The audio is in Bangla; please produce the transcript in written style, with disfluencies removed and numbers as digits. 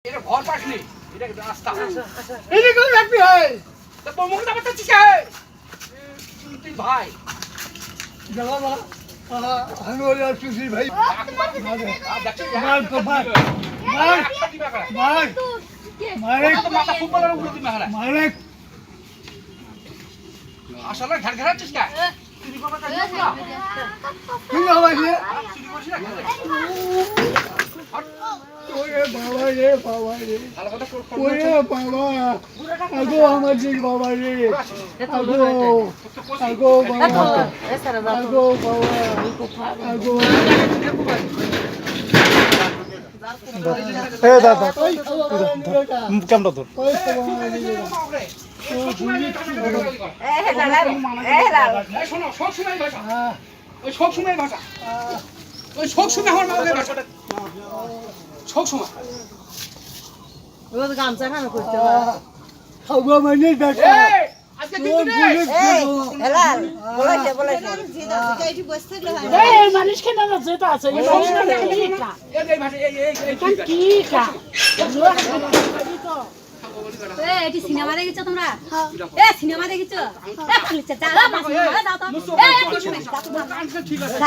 এটা ঘর পাসনি, এটা রাস্তা। এটা কোন রাখবি হয়? তো মুখ দাবা তো চিকায়। তুই ভাই। জানা না। আমি ওই আসছি ভাই। দেখছো? মার তো মার। মার। মার। মার। তো মাথা ফুটবলের উপরে দিমা হারা। মার। আসলে ঘাট ঘাড়াচ্ছিস কা? চুরি করবা কাজ না। কি হবে রে? চুরি করছিস না? ওরে বাবা রে বাবা রে। ভালো কথা কর। ওরে বাবা। আগো আমার জি বাবা রে। আগো। আগো বাবা। আগো বাবা। আগো। এ দাদা কেমন তোর ওই তো বাবা রে। শোনো, সব সময় ভাষা। ওই সব সময় ভাষা। ওই সব সময় আমার মায়ের ভাষা। সব সময়। গামছা খানো করতে আগো মানে বেটা। এই, আজকে কিন্তু রে। হেলাল বলাইছে এই মানুষ কেন যেটা আছে এই মানুষ কি কা এই ভাষা এই কি কা এটি সিনেমা দেখেছো তোমরা? এ সিনেমা দেখেছো? এ পুলিশে যাও মাছ মারা দাও তো। এ একটু শুনে ঠিক আছে।